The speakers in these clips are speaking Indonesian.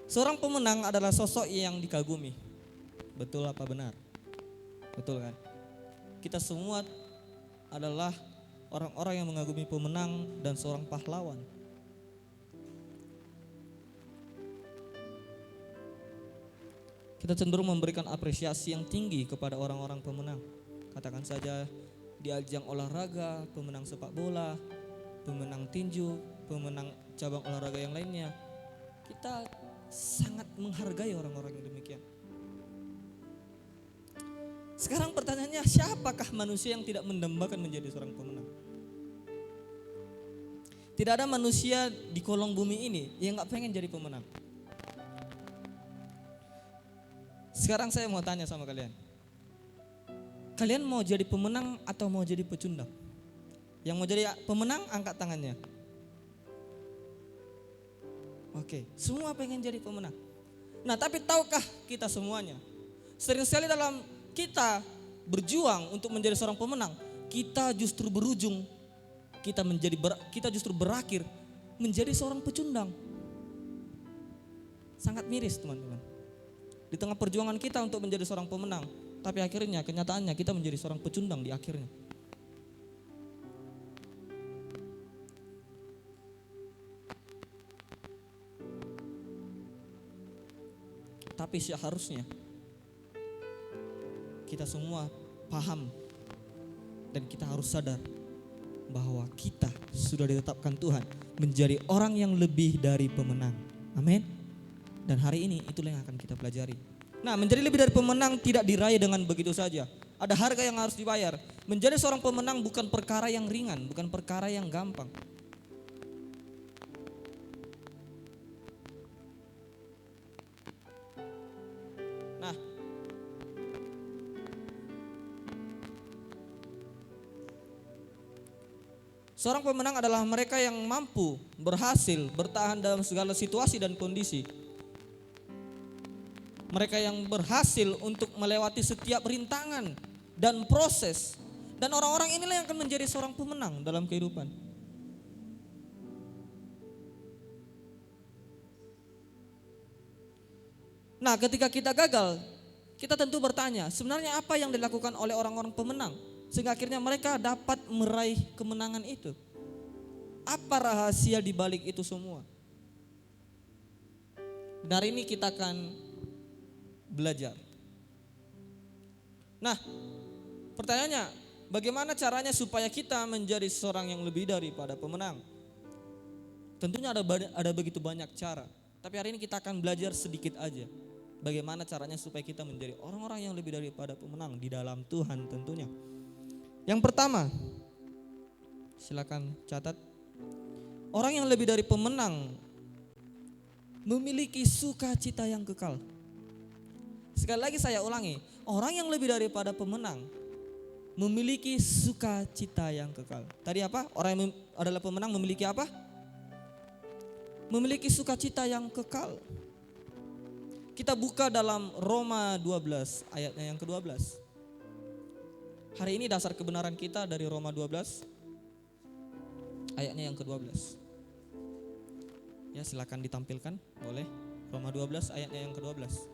Seorang pemenang adalah sosok yang dikagumi. Betul apa benar? Betul kan? Kita semua adalah orang-orang yang mengagumi pemenang dan seorang pahlawan. Kita cenderung memberikan apresiasi yang tinggi kepada orang-orang pemenang. Katakan saja di ajang olahraga, pemenang sepak bola, pemenang tinju, pemenang cabang olahraga yang lainnya. Kita sangat menghargai orang-orang yang demikian. Sekarang pertanyaannya, siapakah manusia yang tidak mendambakan menjadi seorang pemenang? Tidak ada manusia di kolong bumi ini yang gak pengen jadi pemenang. Sekarang saya mau tanya sama kalian. Kalian mau jadi pemenang atau mau jadi pecundang? Yang mau jadi pemenang angkat tangannya. Oke, semua pengen jadi pemenang. Nah, tapi tahukah kita semuanya? Sering sekali dalam kita berjuang untuk menjadi seorang pemenang, kita justru berujung, kita justru berakhir menjadi seorang pecundang. Sangat miris teman-teman. Di tengah perjuangan kita untuk menjadi seorang pemenang, tapi akhirnya kenyataannya kita menjadi seorang pecundang di akhirnya. Tapi seharusnya kita semua paham dan kita harus sadar bahwa kita sudah ditetapkan Tuhan menjadi orang yang lebih dari pemenang. Amin. Dan hari ini itulah yang akan kita pelajari. Nah, menjadi lebih dari pemenang tidak diraih dengan begitu saja. Ada harga yang harus dibayar. Menjadi seorang pemenang bukan perkara yang ringan, bukan perkara yang gampang. Nah, seorang pemenang adalah mereka yang mampu berhasil bertahan dalam segala situasi dan kondisi. Mereka yang berhasil untuk melewati setiap rintangan dan proses. Dan orang-orang inilah yang akan menjadi seorang pemenang dalam kehidupan. Nah, ketika kita gagal, kita tentu bertanya, sebenarnya apa yang dilakukan oleh orang-orang pemenang sehingga akhirnya mereka dapat meraih kemenangan itu? Apa rahasia di balik itu semua? Dan hari ini kita akan belajar. Nah, pertanyaannya, bagaimana caranya supaya kita menjadi seorang yang lebih daripada pemenang? Tentunya ada begitu banyak cara, tapi hari ini kita akan belajar sedikit aja. Bagaimana caranya supaya kita menjadi orang-orang yang lebih daripada pemenang di dalam Tuhan tentunya. Yang pertama, silakan catat. Orang yang lebih dari pemenang memiliki sukacita yang kekal. Sekali lagi saya ulangi, orang yang lebih daripada pemenang memiliki sukacita yang kekal. Tadi apa? Orang yang adalah pemenang memiliki apa? Memiliki sukacita yang kekal. Kita buka dalam Roma 12 ayatnya yang ke-12. Hari ini dasar kebenaran kita dari Roma 12 ayatnya yang ke-12. Ya, silakan ditampilkan, boleh. Roma 12 ayatnya yang ke-12.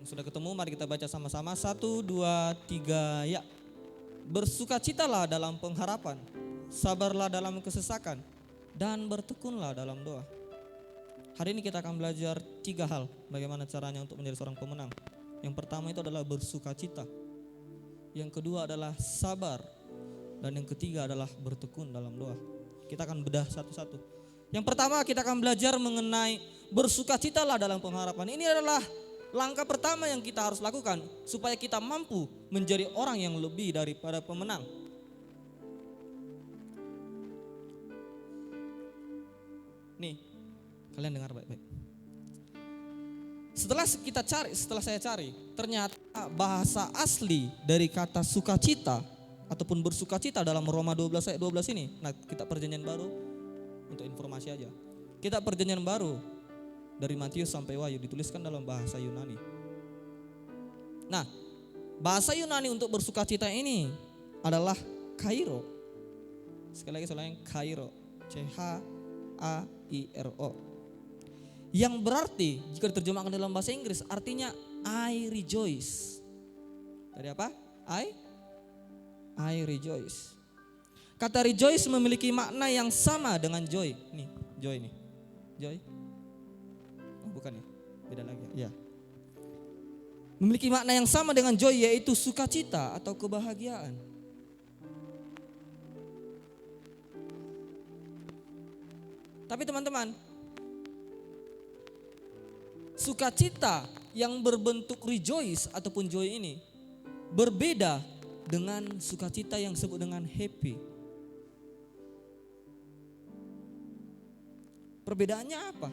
Sudah ketemu, mari kita baca sama-sama. 1, 2, 3, ya. Bersukacitalah dalam pengharapan, sabarlah dalam kesesakan, dan bertekunlah dalam doa. Hari ini kita akan belajar 3 hal bagaimana caranya untuk menjadi seorang pemenang. Yang pertama itu adalah bersukacita. Yang kedua adalah sabar. Dan yang ketiga adalah bertekun dalam doa. Kita akan bedah satu-satu. Yang pertama kita akan belajar mengenai bersukacitalah dalam pengharapan. Ini adalah langkah pertama yang kita harus lakukan supaya kita mampu menjadi orang yang lebih daripada pemenang. Nih, kalian dengar baik-baik. Setelah saya cari, ternyata bahasa asli dari kata sukacita ataupun bersukacita dalam Roma 12 ayat 12 ini. Nah, kita perjanjian baru untuk informasi aja. Kita perjanjian baru dari Matius sampai Wahyu dituliskan dalam bahasa Yunani. Nah, bahasa Yunani untuk bersukacita ini adalah kairo. Sekali lagi saya ulangi, kairo. C-H-A-I-R-O. Yang berarti jika diterjemahkan dalam bahasa Inggris artinya I rejoice. Dari apa? I rejoice. Kata rejoice memiliki makna yang sama dengan joy. Nih, joy nih. Joy. Oh, bukan ya? Beda lagi. Ya. Memiliki makna yang sama dengan joy, yaitu sukacita atau kebahagiaan. Tapi teman-teman, sukacita yang berbentuk rejoice ataupun joy ini berbeda dengan sukacita yang disebut dengan happy. Perbedaannya apa?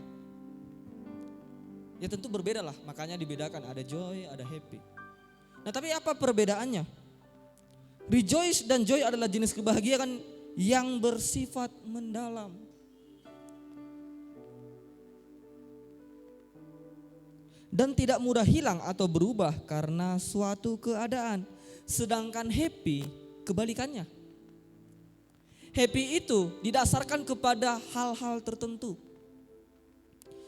Ya tentu berbeda lah, makanya dibedakan, ada joy, ada happy. Nah tapi apa perbedaannya? Rejoice dan joy adalah jenis kebahagiaan yang bersifat mendalam. Dan tidak mudah hilang atau berubah karena suatu keadaan. Sedangkan happy kebalikannya. Happy itu didasarkan kepada hal-hal tertentu.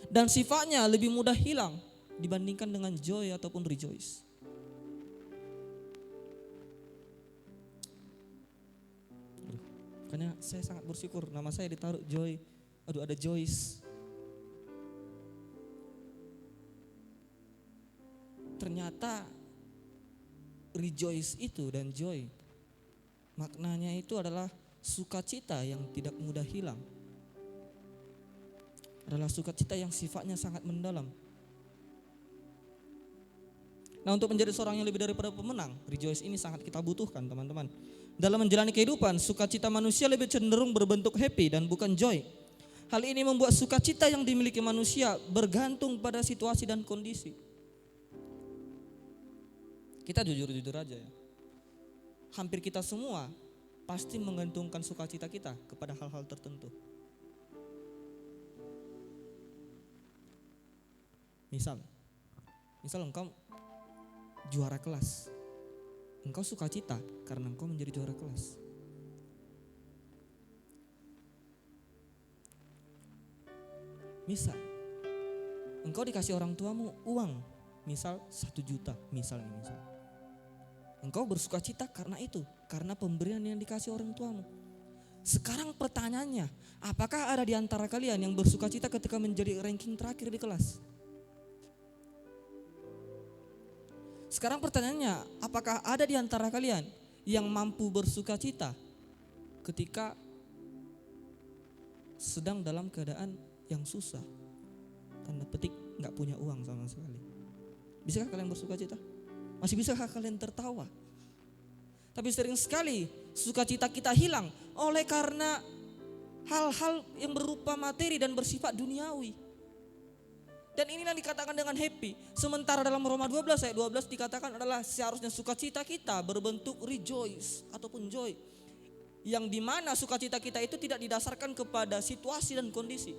Dan sifatnya lebih mudah hilang dibandingkan dengan joy ataupun rejoice. Makanya saya sangat bersyukur nama saya ditaruh Joy. Aduh, ada Joyce. Ternyata rejoice itu dan joy maknanya itu adalah sukacita yang tidak mudah hilang. Adalah sukacita yang sifatnya sangat mendalam. Nah, untuk menjadi seorang yang lebih daripada pemenang, rejoice ini sangat kita butuhkan, teman-teman. Dalam menjalani kehidupan, sukacita manusia lebih cenderung berbentuk happy dan bukan joy. Hal ini membuat sukacita yang dimiliki manusia bergantung pada situasi dan kondisi. Kita jujur-jujur aja ya. Hampir kita semua pasti menggantungkan sukacita kita kepada hal-hal tertentu. Misal engkau juara kelas. Engkau sukacita karena engkau menjadi juara kelas. Misal engkau dikasih orang tuamu uang, misal 1 juta, misal. Engkau bersukacita karena itu, karena pemberian yang dikasih orang tuamu. Sekarang pertanyaannya, apakah ada di antara kalian yang bersukacita ketika menjadi ranking terakhir di kelas? Sekarang pertanyaannya, apakah ada di antara kalian yang mampu bersukacita ketika sedang dalam keadaan yang susah? Tanda petik gak punya uang sama sekali. Bisakah kalian bersukacita? Masih bisakah kalian tertawa? Tapi sering sekali sukacita kita hilang oleh karena hal-hal yang berupa materi dan bersifat duniawi. Dan inilah dikatakan dengan happy. Sementara dalam Roma 12 ayat 12 dikatakan adalah seharusnya sukacita kita berbentuk rejoice ataupun joy. Yang dimana sukacita kita itu tidak didasarkan kepada situasi dan kondisi.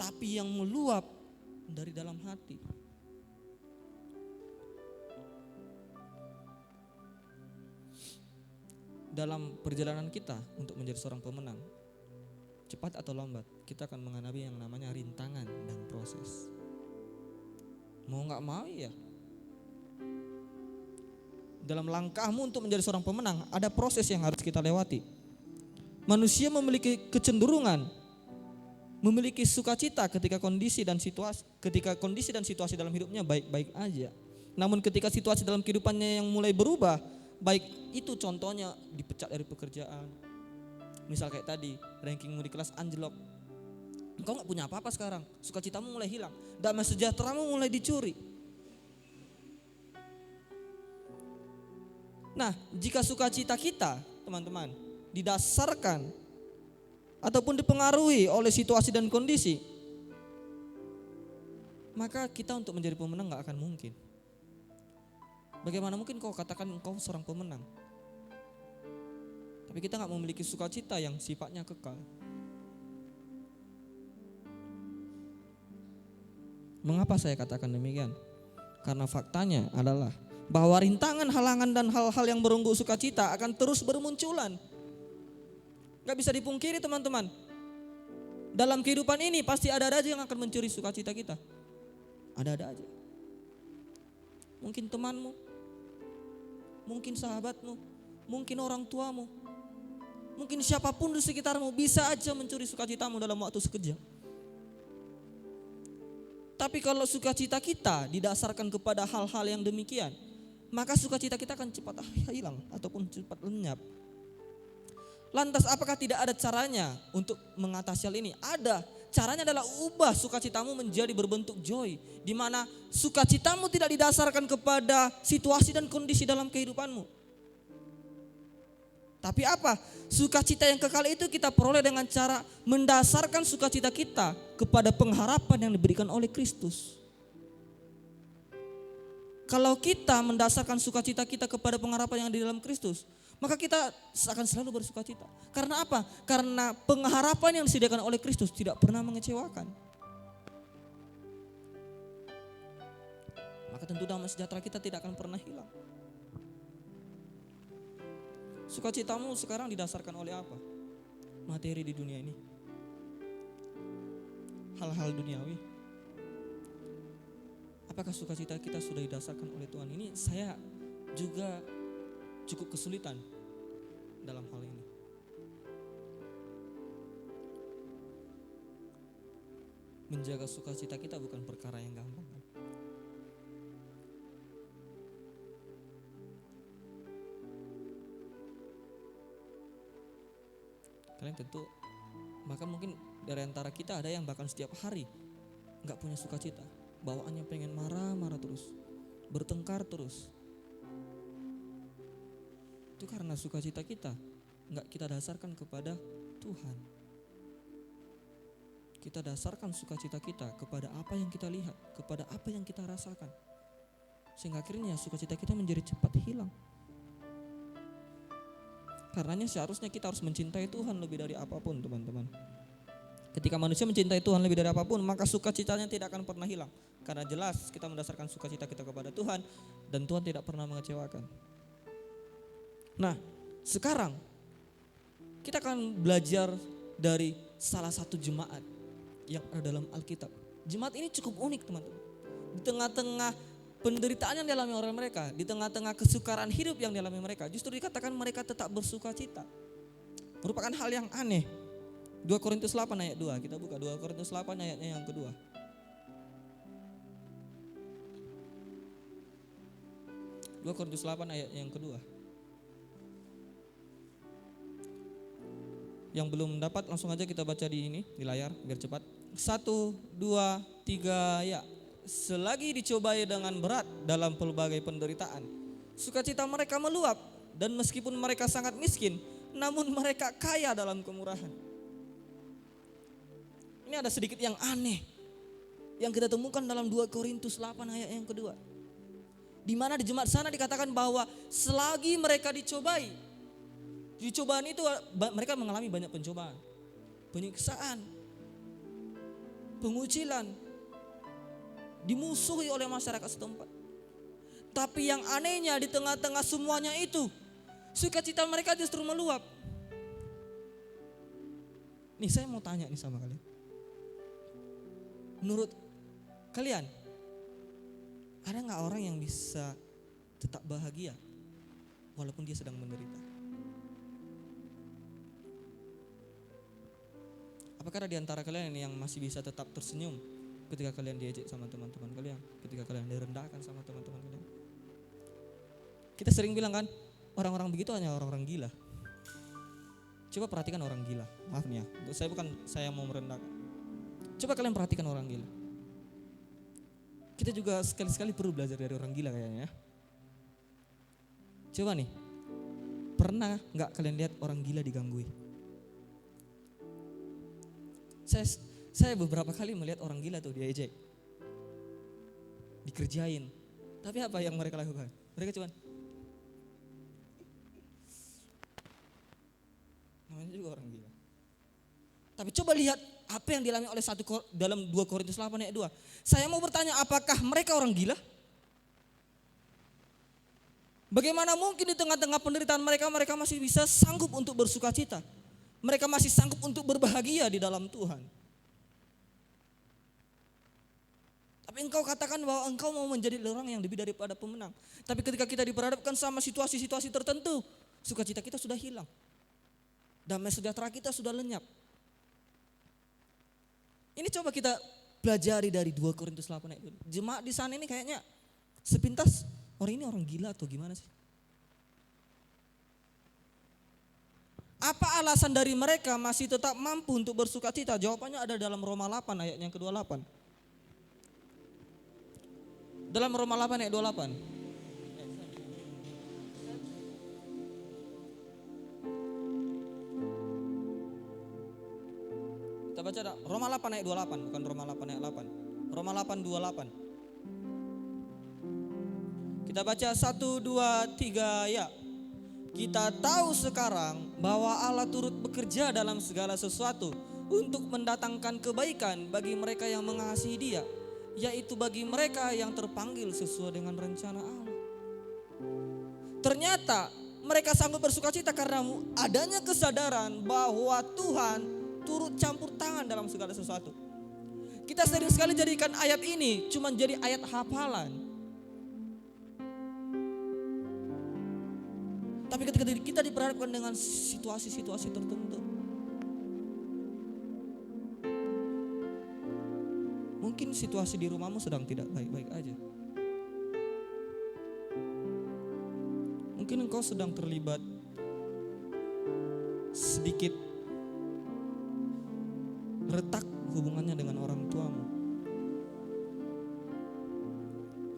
Tapi yang meluap dari dalam hati. Dalam perjalanan kita untuk menjadi seorang pemenang, cepat atau lambat kita akan menghadapi yang namanya rintangan dan proses. Mau gak mau ya, dalam langkahmu untuk menjadi seorang pemenang ada proses yang harus kita lewati. Manusia memiliki kecenderungan memiliki sukacita ketika kondisi dan situasi dalam hidupnya baik-baik aja. Namun ketika situasi dalam kehidupannya yang mulai berubah, baik itu contohnya dipecat dari pekerjaan. Misal kayak tadi, rankingmu di kelas anjlok. Engkau gak punya apa-apa sekarang, sukacitamu mulai hilang, damai sejahteramu mulai dicuri. Nah, jika sukacita kita, teman-teman, didasarkan ataupun dipengaruhi oleh situasi dan kondisi, maka kita untuk menjadi pemenang gak akan mungkin. Bagaimana mungkin kau katakan engkau seorang pemenang? Tapi kita gak memiliki sukacita yang sifatnya kekal. Mengapa saya katakan demikian? Karena faktanya adalah bahwa rintangan, halangan dan hal-hal yang merenggut sukacita akan terus bermunculan. Gak bisa dipungkiri teman-teman. Dalam kehidupan ini pasti ada-ada aja yang akan mencuri sukacita kita. Ada-ada aja. Mungkin temanmu, mungkin sahabatmu, mungkin orang tuamu, mungkin siapapun di sekitarmu bisa aja mencuri sukacitamu dalam waktu sekejap. Tapi kalau sukacita kita didasarkan kepada hal-hal yang demikian, maka sukacita kita akan cepat hilang ataupun cepat lenyap. Lantas apakah tidak ada caranya untuk mengatasi hal ini? Ada. Caranya adalah ubah sukacitamu menjadi berbentuk joy. Di mana sukacitamu tidak didasarkan kepada situasi dan kondisi dalam kehidupanmu. Tapi apa? Sukacita yang kekal itu kita peroleh dengan cara mendasarkan sukacita kita kepada pengharapan yang diberikan oleh Kristus. Kalau kita mendasarkan sukacita kita kepada pengharapan yang di dalam Kristus, maka kita akan selalu bersukacita. Karena apa? Karena pengharapan yang disediakan oleh Kristus tidak pernah mengecewakan. Maka tentu damai sejahtera kita tidak akan pernah hilang. Sukacitamu sekarang didasarkan oleh apa? Materi di dunia ini. Hal-hal duniawi. Apakah sukacita kita sudah didasarkan oleh Tuhan? Ini saya juga cukup kesulitan dalam hal ini. Menjaga sukacita kita bukan perkara yang gampang. Kalian tentu, maka mungkin dari antara kita ada yang bahkan setiap hari gak punya sukacita. Bawaannya pengen marah-marah terus, bertengkar terus. Itu karena sukacita kita gak kita dasarkan kepada Tuhan. Kita dasarkan sukacita kita kepada apa yang kita lihat, kepada apa yang kita rasakan. Sehingga akhirnya sukacita kita menjadi cepat hilang. Karenanya seharusnya kita harus mencintai Tuhan lebih dari apapun, teman-teman. Ketika manusia mencintai Tuhan lebih dari apapun, maka sukacitanya tidak akan pernah hilang. Karena jelas kita mendasarkan sukacita kita kepada Tuhan dan Tuhan tidak pernah mengecewakan. Nah, sekarang kita akan belajar dari salah satu jemaat yang ada dalam Alkitab. Jemaat ini cukup unik, teman-teman. Di tengah-tengah penderitaan yang dialami oleh mereka, di tengah-tengah kesukaran hidup yang dialami mereka, justru dikatakan mereka tetap bersukacita. Merupakan hal yang aneh. 2 Korintus 8 ayat 2, kita buka 2 Korintus 8 ayatnya yang kedua. 2 Korintus 8 ayat yang kedua. Yang belum dapat langsung aja kita baca di ini, di layar biar cepat. 1, 2, 3 ya. Selagi dicobai dengan berat dalam pelbagai penderitaan, sukacita mereka meluap, dan meskipun mereka sangat miskin, namun mereka kaya dalam kemurahan. Ini ada sedikit yang aneh yang kita temukan dalam 2 Korintus 8 ayat yang kedua. Di mana di jemaat sana dikatakan bahwa selagi mereka dicobai, di cobaan itu mereka mengalami banyak pencobaan, penyiksaan, pengucilan, dimusuhi oleh masyarakat setempat. Tapi yang anehnya di tengah-tengah semuanya itu, sukacita mereka justru meluap. Nih saya mau tanya nih sama kalian. Menurut kalian, ada gak orang yang bisa tetap bahagia walaupun dia sedang menderita? Apakah ada di antara kalian yang masih bisa tetap tersenyum ketika kalian diejek sama teman-teman kalian, ketika kalian direndahkan sama teman-teman kalian? Kita sering bilang kan, orang-orang begitu hanya orang-orang gila. Coba perhatikan orang gila. Maaf nih ya, saya mau merendahkan. Coba kalian perhatikan orang gila. Kita juga sekali-sekali perlu belajar dari orang gila kayaknya ya. Coba nih, pernah gak kalian lihat orang gila diganggui? Saya beberapa kali melihat orang gila tuh diejek, dikerjain. Tapi apa yang mereka lakukan? Mereka cuman namanya juga orang gila. Tapi coba lihat apa yang dialami oleh dalam 2 Korintus 8 ayat 2. Saya mau bertanya, apakah mereka orang gila? Bagaimana mungkin di tengah-tengah penderitaan mereka masih bisa sanggup untuk bersukacita? mereka masih sanggup untuk berbahagia di dalam Tuhan. Tapi engkau katakan bahwa engkau mau menjadi orang yang lebih daripada pemenang. Tapi ketika kita diperhadapkan sama situasi-situasi tertentu, sukacita kita sudah hilang. Damai sejahtera kita sudah lenyap. Ini coba kita pelajari dari 2 Korintus 8 ayat 2. Jemaat di sana ini kayaknya sepintas orang ini orang gila atau gimana sih? Apa alasan dari mereka masih tetap mampu untuk bersukacita? Jawabannya ada dalam Roma 8 ayat yang ke-28. Dalam Roma 8 ayat 28. Kita baca Roma 8 ayat 28, bukan Roma 8 ayat 8. Roma 8 28. Kita baca 1 2 3 ya. Kita tahu sekarang bahwa Allah turut bekerja dalam segala sesuatu untuk mendatangkan kebaikan bagi mereka yang mengasihi Dia, yaitu bagi mereka yang terpanggil sesuai dengan rencana Allah. Ternyata mereka sanggup bersukacita karena adanya kesadaran bahwa Tuhan turut campur tangan dalam segala sesuatu. Kita sering sekali jadikan ayat ini cuma jadi ayat hafalan. Tapi ketika kita diperhadapkan dengan situasi-situasi tertentu, mungkin situasi di rumahmu sedang tidak baik-baik aja. Mungkin engkau sedang terlibat sedikit retak hubungannya dengan orang tuamu.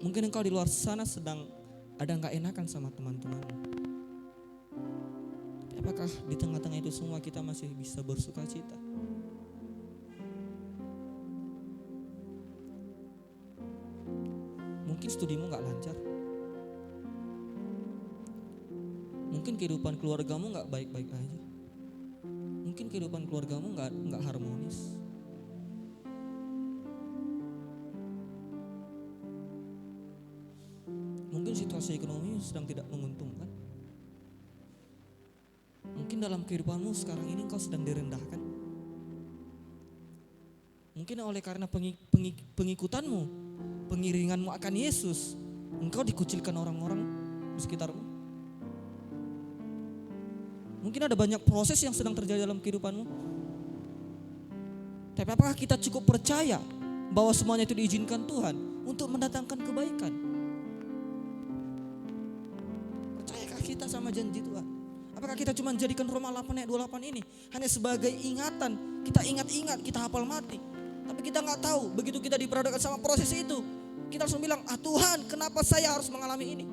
Mungkin engkau di luar sana sedang ada gak enakan sama teman-temanmu. Apakah di tengah-tengah itu semua kita masih bisa bersuka cita? Mungkin studimu gak lancar. Mungkin kehidupan keluargamu gak baik-baik aja. Mungkin kehidupan keluargamu gak harmonis. Mungkin situasi ekonomi sedang tidak menguntungkan. Mungkin dalam kehidupanmu sekarang ini engkau sedang direndahkan. Mungkin oleh karena pengikutanmu, pengiringanmu akan Yesus, engkau dikucilkan orang-orang di sekitarmu. Mungkin ada banyak proses yang sedang terjadi dalam kehidupanmu. Tapi apakah kita cukup percaya bahwa semuanya itu diizinkan Tuhan untuk mendatangkan kebaikan? Percayakah kita sama janji Tuhan? Apakah kita cuma jadikan Roma 8 ayat 28 ini hanya sebagai ingatan, kita ingat-ingat, kita hafal mati. Tapi kita gak tahu, begitu kita diperhadapkan sama proses itu, kita langsung bilang, Tuhan kenapa saya harus mengalami ini?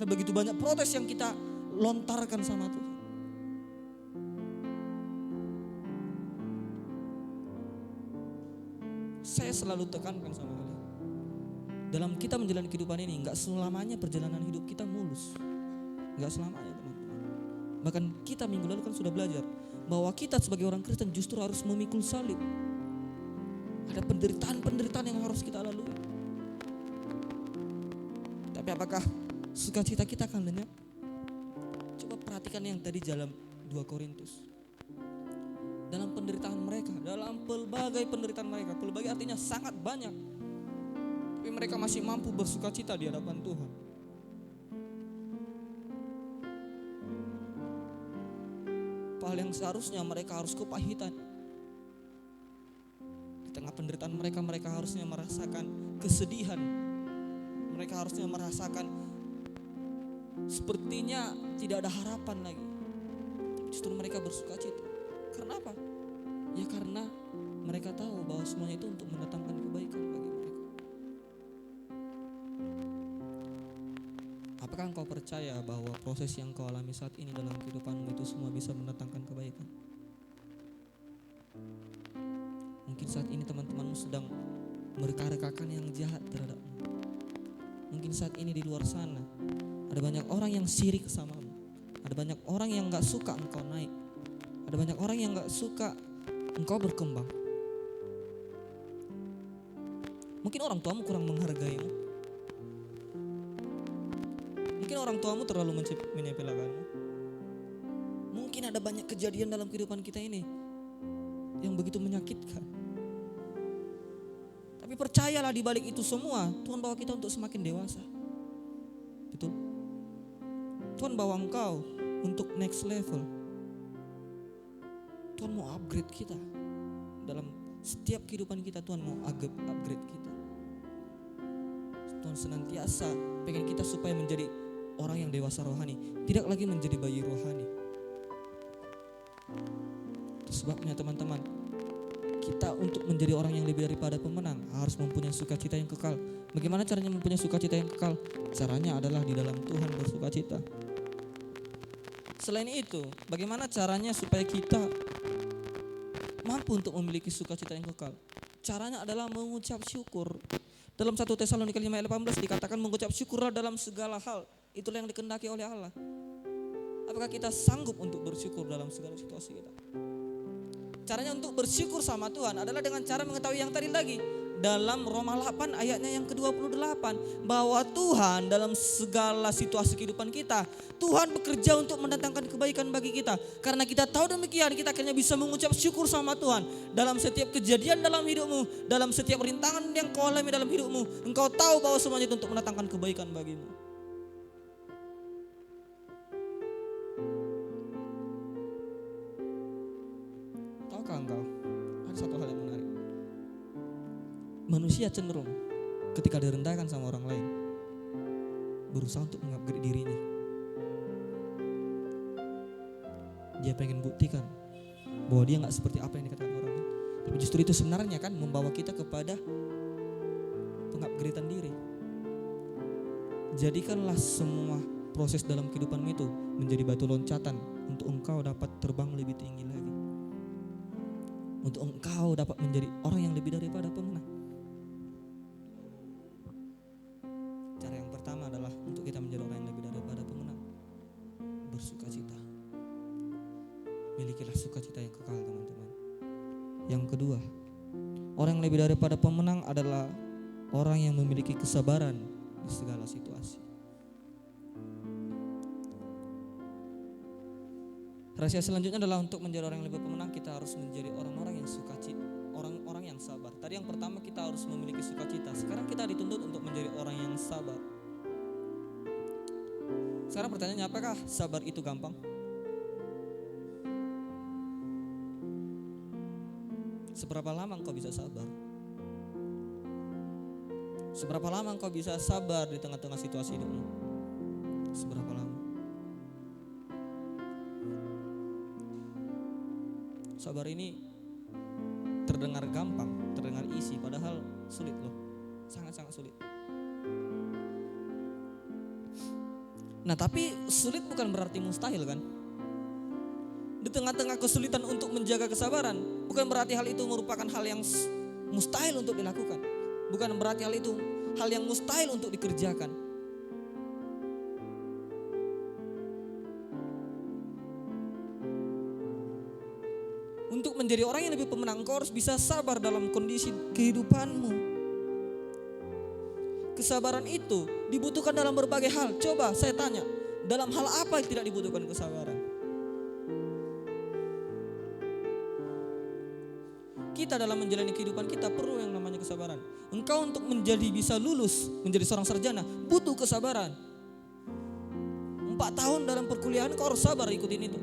Ada begitu banyak protes yang kita lontarkan sama Tuhan. Saya selalu tekankan sama kalian. Dalam kita menjalani kehidupan ini, gak selamanya perjalanan hidup kita mulus. Gak selamanya teman-teman. Bahkan kita minggu lalu kan sudah belajar bahwa kita sebagai orang Kristen justru harus memikul salib. Ada penderitaan-penderitaan yang harus kita lalui. Tapi apakah sukacita kita akan lenyap? Coba perhatikan yang tadi dalam 2 Korintus. Dalam penderitaan mereka, dalam pelbagai penderitaan mereka, pelbagai artinya sangat banyak. Tapi mereka masih mampu bersukacita di hadapan Tuhan. Hal yang seharusnya mereka harus kepahitan. Di tengah penderitaan mereka, mereka harusnya merasakan kesedihan. Mereka harusnya merasakan sepertinya tidak ada harapan lagi. Justru mereka bersukacita. Karena apa? Ya karena mereka tahu bahwa semuanya itu untuk mendatangkan kebaikan bagi mereka. Apakah engkau percaya bahwa proses yang kau alami saat ini dalam kehidupanmu itu semua bisa mendatangkan kebaikan? Mungkin saat ini teman-temanmu sedang mereka-rekakan yang jahat terhadapmu. Mungkin saat ini di luar sana ada banyak orang yang sirik samamu. Ada banyak orang yang gak suka engkau naik. Ada banyak orang yang gak suka engkau berkembang. Mungkin orang tuamu kurang menghargaimu. Mungkin orang tuamu terlalu menyepelekanmu. ada banyak kejadian dalam kehidupan kita ini yang begitu menyakitkan. Tapi percayalah di balik itu semua, Tuhan bawa kita untuk semakin dewasa. Betul? Tuhan bawa engkau untuk next level. Tuhan mau upgrade kita. Dalam setiap kehidupan kita Tuhan mau upgrade kita. Tuhan senantiasa pengen kita supaya menjadi orang yang dewasa rohani, tidak lagi menjadi bayi rohani. Itu sebabnya teman-teman, kita untuk menjadi orang yang lebih daripada pemenang harus mempunyai sukacita yang kekal. Bagaimana caranya mempunyai sukacita yang kekal? Caranya adalah di dalam Tuhan bersukacita. Selain itu, bagaimana caranya supaya kita mampu untuk memiliki sukacita yang kekal? Caranya adalah mengucap syukur. Dalam 1 Tesalonika 5 ayat 18 dikatakan mengucap syukurlah dalam segala hal. Itulah yang dikehendaki oleh Allah. Apakah kita sanggup untuk bersyukur dalam segala situasi kita? Caranya untuk bersyukur sama Tuhan adalah dengan cara mengetahui yang tadi lagi. Dalam Roma 8 ayatnya yang ke-28. Bahwa Tuhan dalam segala situasi kehidupan kita, Tuhan bekerja untuk mendatangkan kebaikan bagi kita. Karena kita tahu demikian, kita akhirnya bisa mengucap syukur sama Tuhan. Dalam setiap kejadian dalam hidupmu, dalam setiap rintangan yang kau alami dalam hidupmu, engkau tahu bahwa semuanya itu untuk mendatangkan kebaikan bagimu. Tahukah engkau, ada satu hal yang menarik. Manusia cenderung ketika direndahkan sama orang lain berusaha untuk mengupgrade dirinya. Dia pengen buktikan bahwa dia gak seperti apa yang dikatakan orang lain. Tapi justru itu sebenarnya kan membawa kita kepada pengupgradean diri. Jadikanlah semua proses dalam kehidupanmu itu menjadi batu loncatan untuk engkau dapat terbang lebih tinggi lagi. Untuk engkau dapat menjadi orang yang lebih daripada pemenang. Cara yang pertama adalah untuk kita menjadi orang yang lebih daripada pemenang. Bersukacita. Milikilah sukacita yang kekal, teman-teman. Yang kedua, orang yang lebih daripada pemenang adalah orang yang memiliki kesabaran di segala situasi. Rahasia selanjutnya adalah untuk menjadi orang yang lebih pemenang, kita harus menjadi orang-orang yang sukacita, orang-orang yang sabar. Tadi yang pertama kita harus memiliki sukacita. Sekarang kita dituntut untuk menjadi orang yang sabar. Sekarang pertanyaannya, apakah sabar itu gampang? Seberapa lama engkau bisa sabar? Seberapa lama engkau bisa sabar di tengah-tengah situasi hidupmu? Seberapa lama? Sabar ini terdengar gampang, terdengar easy, padahal sulit loh. Sangat-sangat sulit. Nah, tapi sulit bukan berarti mustahil kan? Di tengah-tengah kesulitan untuk menjaga kesabaran, bukan berarti hal itu merupakan hal yang mustahil untuk dilakukan. Bukan berarti hal itu hal yang mustahil untuk dikerjakan. Untuk menjadi orang yang lebih pemenang, engkau harus bisa sabar dalam kondisi kehidupanmu. Kesabaran itu dibutuhkan dalam berbagai hal. Coba saya tanya, dalam hal apa yang tidak dibutuhkan kesabaran? Kita dalam menjalani kehidupan kita perlu yang namanya kesabaran. Engkau untuk menjadi bisa lulus, menjadi seorang sarjana, butuh kesabaran. 4 tahun dalam perkuliahan engkau harus sabar ikutin itu.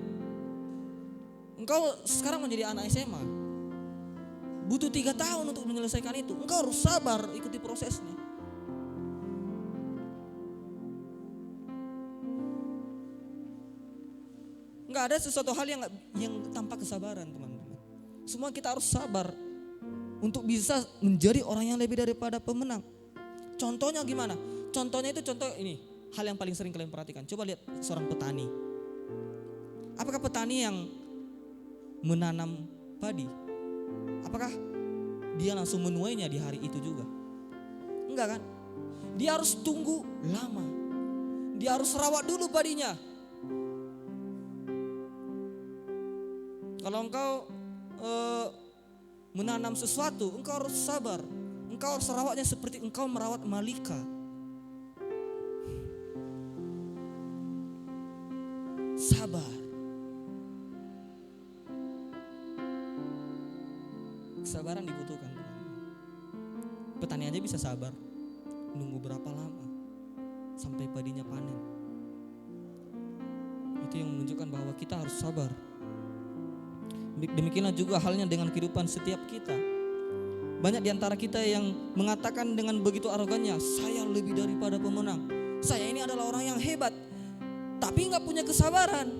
Engkau sekarang menjadi anak SMA, butuh 3 tahun untuk menyelesaikan itu. Engkau harus sabar ikuti prosesnya. Enggak ada sesuatu hal yang tanpa kesabaran, teman-teman. Semua kita harus sabar untuk bisa menjadi orang yang lebih daripada pemenang. Contohnya gimana? Contohnya itu contoh ini, hal yang paling sering kalian perhatikan. Coba lihat seorang petani. Apakah petani yang menanam padi, apakah dia langsung menuainya di hari itu juga? Enggak kan? Dia harus tunggu lama. Dia harus rawat dulu padinya. Kalau engkau menanam sesuatu, engkau harus sabar. Engkau harus rawatnya seperti engkau merawat malika. Sabar. Kesabaran dibutuhkan. Petani aja bisa sabar. Nunggu berapa lama sampai padinya panen. Itu yang menunjukkan bahwa kita harus sabar. Demikianlah juga halnya dengan kehidupan setiap kita. Banyak di antara kita yang mengatakan dengan begitu arogannya, saya lebih daripada pemenang. Saya ini adalah orang yang hebat, tapi gak punya kesabaran.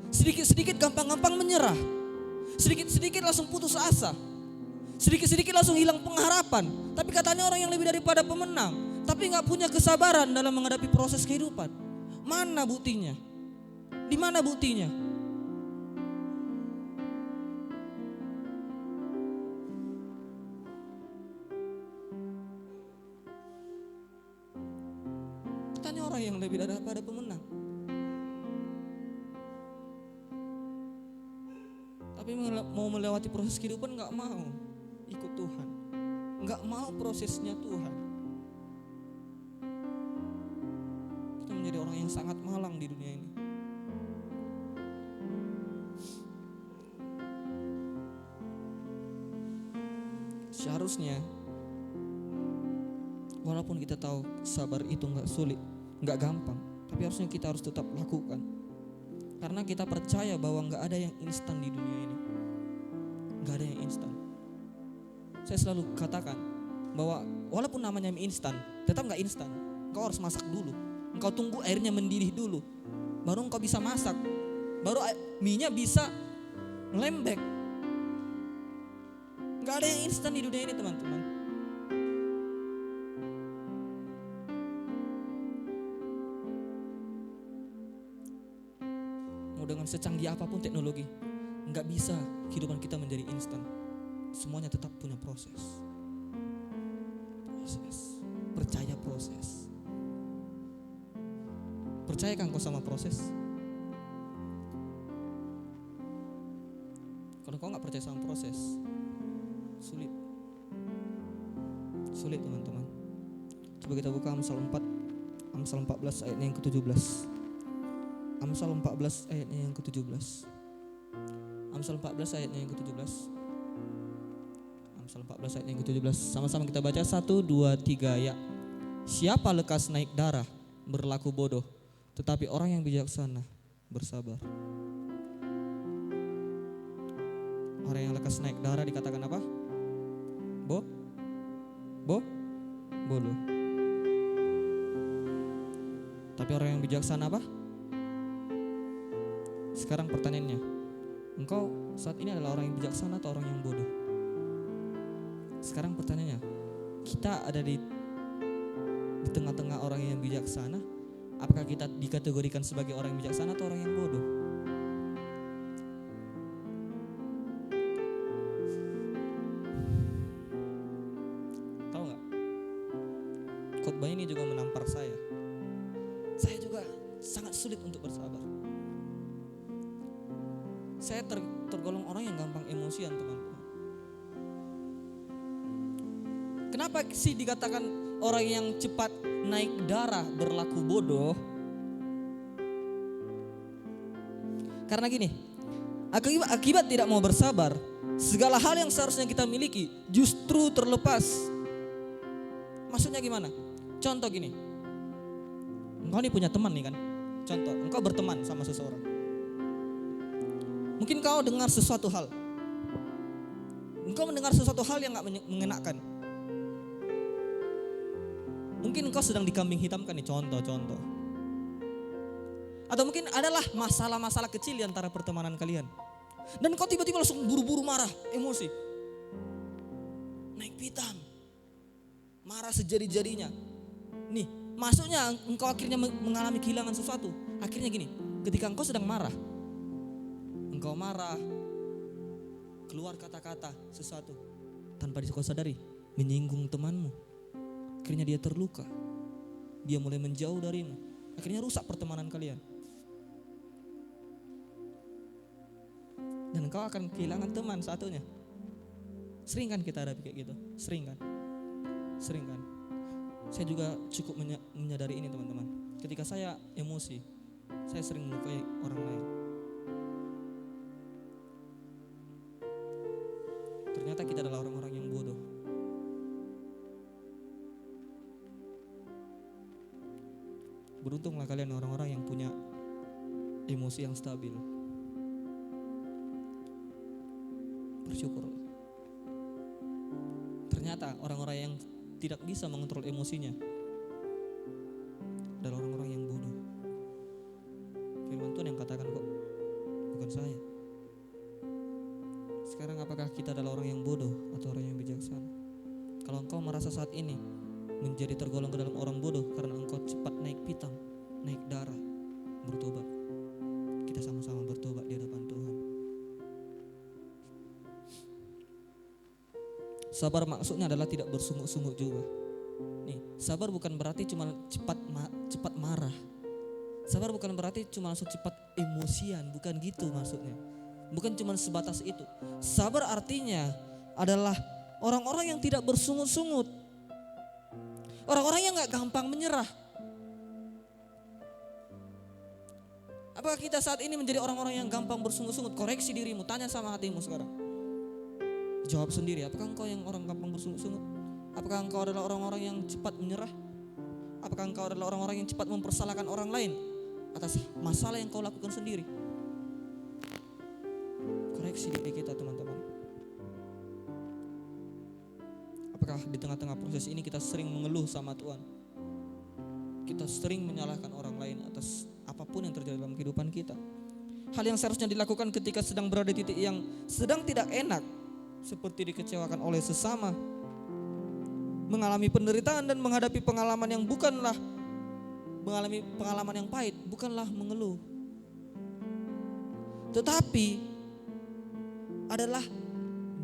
Sedikit-sedikit gampang-gampang menyerah. Sedikit-sedikit langsung putus asa. Sedikit-sedikit langsung hilang pengharapan. Tapi katanya orang yang lebih daripada pemenang, tapi gak punya kesabaran dalam menghadapi proses kehidupan. Mana buktinya? Di mana buktinya? Katanya orang yang lebih daripada pemenang, tapi mau melewati proses kehidupan gak mau ikut Tuhan, gak mau prosesnya Tuhan. Kita menjadi orang yang sangat malang di dunia ini. Seharusnya walaupun kita tahu sabar itu gak sulit, gak gampang, tapi harusnya kita harus tetap lakukan. Karena kita percaya bahwa gak ada yang instan di dunia ini. Gak ada yang instan. Saya selalu katakan bahwa walaupun namanya mie instan, tetap gak instan. Engkau harus masak dulu. Engkau tunggu airnya mendidih dulu, baru engkau bisa masak. Baru mie-nya bisa lembek. Gak ada yang instan di dunia ini, teman-teman. Mau dengan secanggih apapun teknologi, gak bisa kehidupan kita menjadi instan. Semuanya tetap punya proses. Proses. Percaya proses. Percayakah engkau sama proses? Kalau engkau gak percaya sama proses, sulit. Sulit, teman-teman. Coba kita buka Amsal 4, Amsal 14 ayatnya yang ke-17. Amsal 14 ayatnya yang ke-17. Amsal 14 ayatnya yang ke-17. Amsal 14 ayatnya yang ke-17. Sama-sama kita baca 1, 2, 3 ya. Siapa lekas naik darah berlaku bodoh, tetapi orang yang bijaksana bersabar. Orang yang lekas naik darah dikatakan apa? Bodoh. Tapi orang yang bijaksana apa? Sekarang pertanyaannya, engkau saat ini adalah orang yang bijaksana atau orang yang bodoh? Sekarang pertanyaannya, kita ada di tengah-tengah orang yang bijaksana? Apakah kita dikategorikan sebagai orang yang bijaksana atau orang yang bodoh? Tahu nggak? Khotbah ini juga menampar saya. Saya juga sangat sulit untuk bersabar. Saya tergolong orang yang gampang emosian, teman-teman. Kenapa sih dikatakan orang yang cepat naik darah berlaku bodoh? Karena gini, akibat tidak mau bersabar, segala hal yang seharusnya kita miliki justru terlepas. Maksudnya gimana? Contoh gini, engkau nih punya teman nih kan. Contoh, engkau berteman sama seseorang. Mungkin kau dengar sesuatu hal. Engkau mendengar sesuatu hal yang gak mengenakan. Mungkin engkau sedang dikambing hitamkan nih, contoh. Atau mungkin adalah masalah-masalah kecil di antara pertemanan kalian. Dan engkau tiba-tiba langsung buru-buru marah, emosi. Naik pitam. Marah sejadi-jadinya. Nih, maksudnya engkau akhirnya mengalami kehilangan sesuatu. Akhirnya gini, ketika engkau sedang marah, engkau marah, keluar kata-kata sesuatu tanpa kau sadari menyinggung temanmu. Akhirnya dia terluka, dia mulai menjauh darimu. Akhirnya rusak pertemanan kalian. Dan engkau akan kehilangan teman satunya. Sering kan kita hadapi kayak gitu? Sering kan? Saya juga cukup menyadari ini, teman-teman. Ketika saya emosi, saya sering melukai orang lain. ternyata kita adalah orang-orang yang bodoh. Beruntunglah kalian orang-orang yang punya emosi yang stabil. Bersyukurlah. Ternyata orang-orang yang tidak bisa mengontrol emosinya adalah orang-orang yang bodoh. Firman Tuhan yang katakan kok, bukan saya. Sekarang apakah kita adalah orang yang bodoh atau orang yang bijaksana? Kalau engkau merasa saat ini menjadi tergolong ke dalam orang bodoh karena engkau cepat naik pitam, naik darah, bertobat. Kita sama-sama bertobat di hadapan Tuhan. Sabar maksudnya adalah tidak bersungut-sungut juga. Nih, sabar bukan berarti cuma cepat marah. Sabar bukan berarti cuma langsung cepat emosian, bukan gitu maksudnya. Bukan cuma sebatas itu. Sabar artinya adalah orang-orang yang tidak bersungut-sungut. Orang-orang yang gak gampang menyerah. Apakah kita saat ini menjadi orang-orang yang gampang bersungut-sungut? Koreksi dirimu, tanya sama hatimu sekarang. Jawab sendiri, apakah engkau yang orang gampang bersungut-sungut? Apakah engkau adalah orang-orang yang cepat menyerah? Apakah engkau adalah orang-orang yang cepat mempersalahkan orang lain atas masalah yang kau lakukan sendiri? Koreksi diri kita, teman-teman. Apakah di tengah-tengah proses ini kita sering mengeluh sama Tuhan? Kita sering menyalahkan orang lain atas apapun yang terjadi dalam kehidupan kita. Hal yang seharusnya dilakukan ketika sedang berada di titik yang sedang tidak enak, seperti dikecewakan oleh sesama, mengalami penderitaan dan menghadapi pengalaman yang mengalami pengalaman yang pahit, bukanlah mengeluh. Tetapi adalah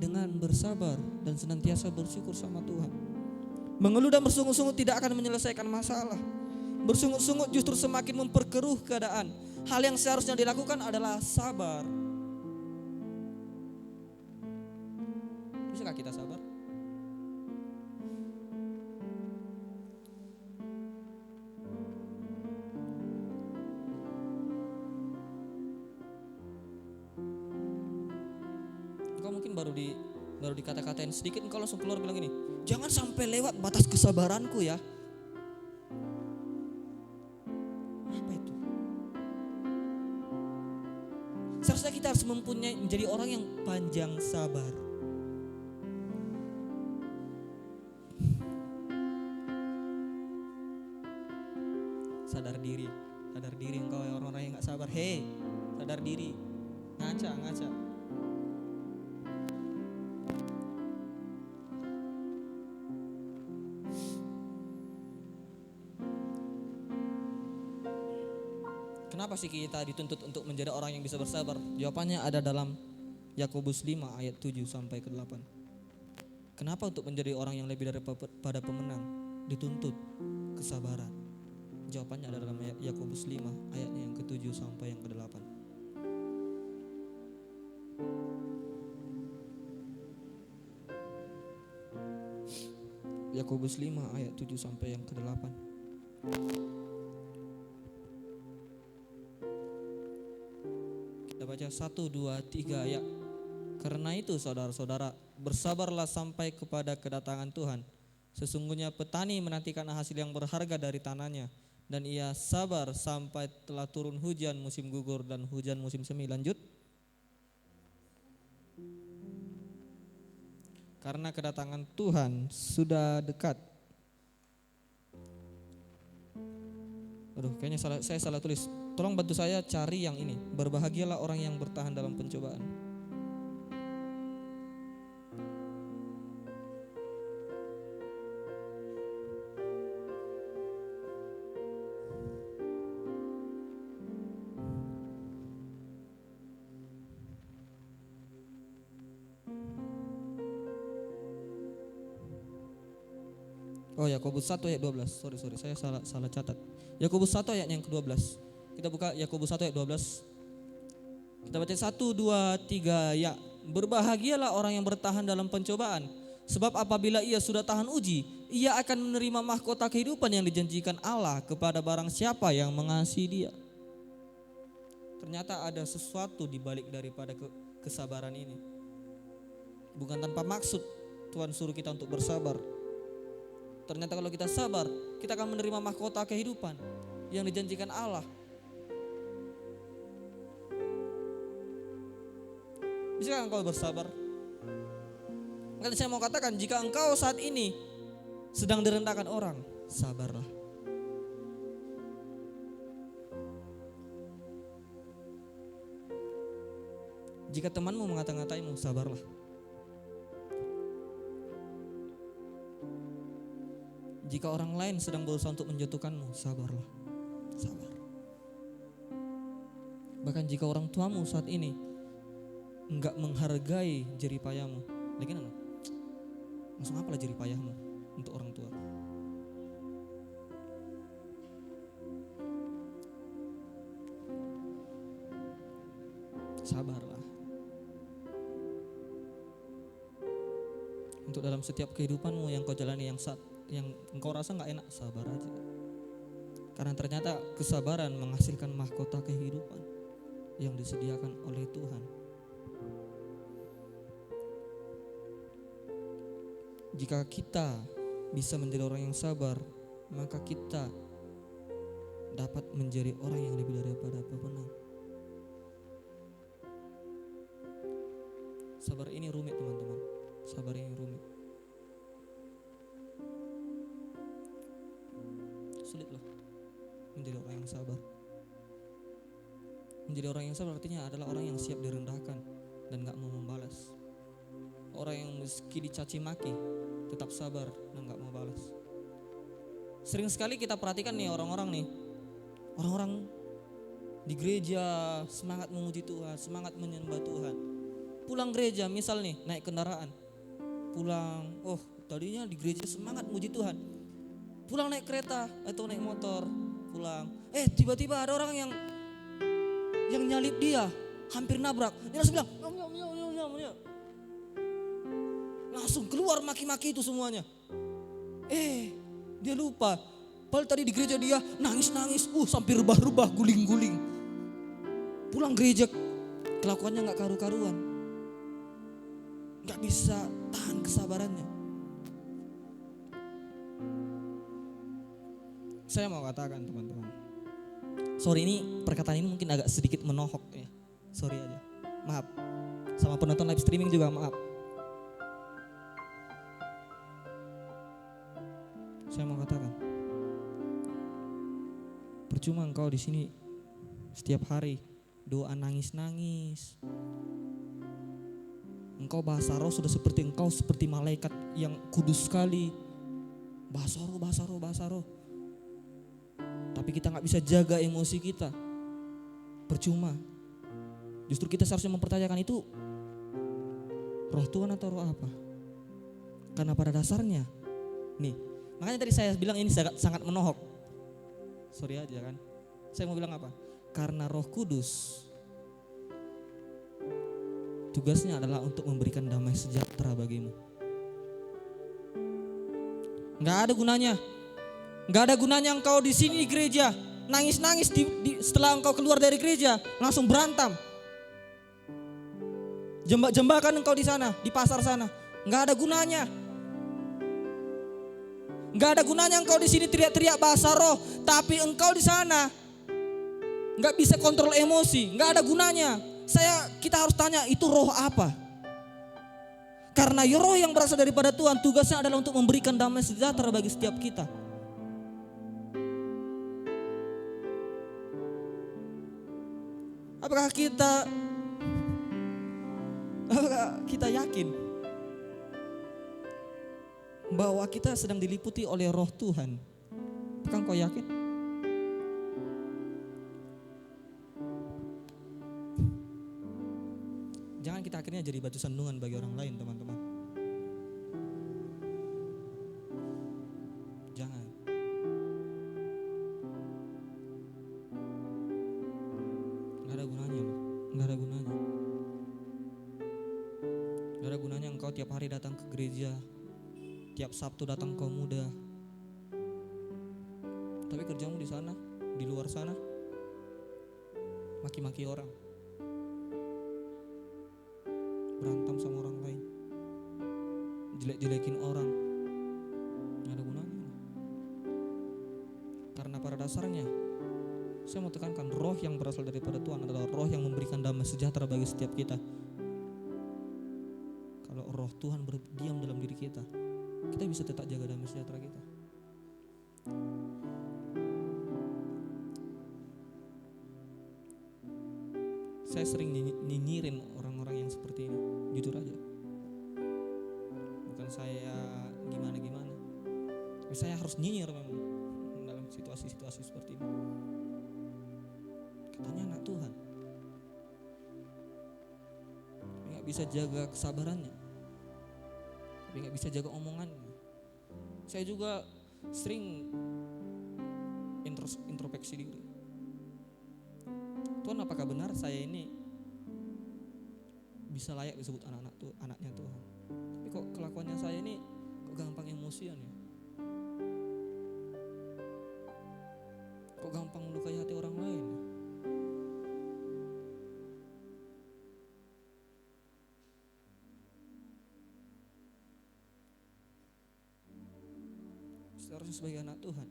dengan bersabar dan senantiasa bersyukur sama Tuhan. Mengeluh dan bersungut-sungut tidak akan menyelesaikan masalah. Bersungut-sungut justru semakin memperkeruh keadaan. Hal yang seharusnya dilakukan adalah sabar. Bisakah kita sabar? Engkau mungkin baru dikata-katain sedikit, engkau langsung keluar bilang gini, jangan sampai lewat batas kesabaranku ya. Apa itu? Seharusnya kita harus menjadi orang yang panjang sabar. Sadar diri engkau ya orang-orang yang gak sabar. Hei, sadar diri. Ngaca. Kenapa sih kita dituntut untuk menjadi orang yang bisa bersabar? Jawabannya ada dalam Yakobus 5 ayat 7 sampai ke 8. Kenapa untuk menjadi orang yang lebih daripada pemenang dituntut kesabaran? Jawabannya ada dalam Yakobus 5 ayatnya yang ke-7 sampai yang ke-8. Yakobus 5 ayat 7 sampai yang ke-8. Kita baca 1, 2, 3 ya. Karena itu saudara-saudara, bersabarlah sampai kepada kedatangan Tuhan. Sesungguhnya petani menantikan hasil yang berharga dari tanahnya, dan ia sabar sampai telah turun hujan musim gugur dan hujan musim semi. Lanjut. Karena kedatangan Tuhan sudah dekat. Aduh, kayaknya saya salah tulis. Tolong bantu saya cari yang ini. Berbahagialah orang yang bertahan dalam pencobaan. Oh, Yakobus 1 ayat 12. Sorry, saya salah catat. Yakobus 1 ayat yang ke-12. Kita buka Yakobus 1 ayat 12. Kita baca 1, 2, 3 ya. Berbahagialah orang yang bertahan dalam pencobaan, sebab apabila ia sudah tahan uji, ia akan menerima mahkota kehidupan yang dijanjikan Allah kepada barang siapa yang mengasihi dia. Ternyata ada sesuatu di balik daripada kesabaran ini. Bukan tanpa maksud Tuhan suruh kita untuk bersabar. Ternyata kalau kita sabar, kita akan menerima mahkota kehidupan yang dijanjikan Allah. Bisakah engkau bersabar? Kan saya mau katakan, jika engkau saat ini sedang direndahkan orang, sabarlah. Jika temanmu mengata-ngataimu, sabarlah. Jika orang lain sedang berusaha untuk menjatuhkanmu, sabarlah. Sabar. Bahkan jika orang tuamu saat ini enggak menghargai jeripayahmu, lagi nana, langsung apalah jeripayahmu untuk orang tua. Sabarlah. Untuk dalam setiap kehidupanmu yang kau jalani yang engkau rasa nggak enak, sabar aja. Karena ternyata kesabaran menghasilkan mahkota kehidupan yang disediakan oleh Tuhan. Jika kita bisa menjadi orang yang sabar, maka kita dapat menjadi orang yang lebih daripada pemenang. Sabar ini rumit, teman-teman. Sabar ini rumit. Sulit loh menjadi orang yang sabar. Menjadi orang yang sabar artinya adalah orang yang siap direndahkan dan gak mau membalas. Orang yang meski dicaci maki tetap sabar dan gak mau balas. Sering sekali kita perhatikan nih orang-orang di gereja semangat memuji Tuhan, semangat menyembah Tuhan. Pulang gereja misal nih naik kendaraan, pulang, tadinya di gereja semangat memuji Tuhan, pulang naik kereta atau naik motor, pulang, tiba-tiba ada orang yang nyalip dia, hampir nabrak. Dia langsung bilang, langsung keluar maki-maki itu semuanya. Dia lupa, padahal tadi di gereja dia nangis-nangis, sampai rebah-rebah, guling-guling. Pulang gereja kelakuannya gak karu-karuan, gak bisa tahan kesabarannya. Saya mau katakan teman-teman, sorry ini perkataan ini mungkin agak sedikit menohok ya, sorry aja, maaf. Sama penonton live streaming juga maaf. Saya mau katakan, percuma engkau di sini setiap hari doa nangis-nangis. Engkau bahasa roh sudah seperti malaikat yang kudus sekali. Bahasa roh. Tapi kita gak bisa jaga emosi kita. Percuma. Justru kita seharusnya mempertanyakan itu roh Tuhan atau roh apa? Karena pada dasarnya nih, makanya tadi saya bilang ini sangat menohok. Sorry aja kan. Saya mau bilang apa? Karena Roh Kudus tugasnya adalah untuk memberikan damai sejahtera bagimu. Gak ada gunanya engkau di sini di gereja nangis-nangis setelah engkau keluar dari gereja langsung berantem. Jembak-jembakan engkau di sana, di pasar sana. Gak ada gunanya. Gak ada gunanya engkau di sini teriak-teriak bahasa roh, tapi engkau di sana gak bisa kontrol emosi. Gak ada gunanya. Kita harus tanya, itu roh apa? Karena roh yang berasal daripada Tuhan tugasnya adalah untuk memberikan damai sejahtera bagi setiap kita. Apakah kita yakin bahwa kita sedang diliputi oleh roh Tuhan? Apakah kau yakin? Jangan kita akhirnya jadi batu sandungan bagi orang lain, teman-teman. Jangan. Gak ada gunanya, gak ada gunanya. Gak ada gunanya engkau tiap hari datang ke gereja, tiap Sabtu datang ke muda, tapi kerjamu di sana, di luar sana, maki-maki orang, berantem sama orang lain. jelek-jelekin orang, nggak ada gunanya. Karena pada dasarnya saya mau tekankan, roh yang berasal daripada Tuhan adalah roh yang memberikan damai sejahtera bagi setiap kita. Kalau roh Tuhan berdiam dalam diri kita bisa tetap jaga damai sejahtera kita. Saya sering nyinyirin orang-orang yang seperti ini, jujur aja. Bukan saya gimana-gimana, tapi saya harus nyinyir memang dalam situasi-situasi seperti ini. Katanya anak Tuhan, tapi gak bisa jaga kesabarannya, tapi gak bisa jaga omongannya. Saya juga sering introspeksi diri. Tuhan, apakah benar saya ini bisa layak disebut anaknya Tuhan? Tapi kok kelakuannya saya ini kok gampang emosian ya? Kok gampang melukai hati orang lain ya? Seharusnya sebagai anak Tuhan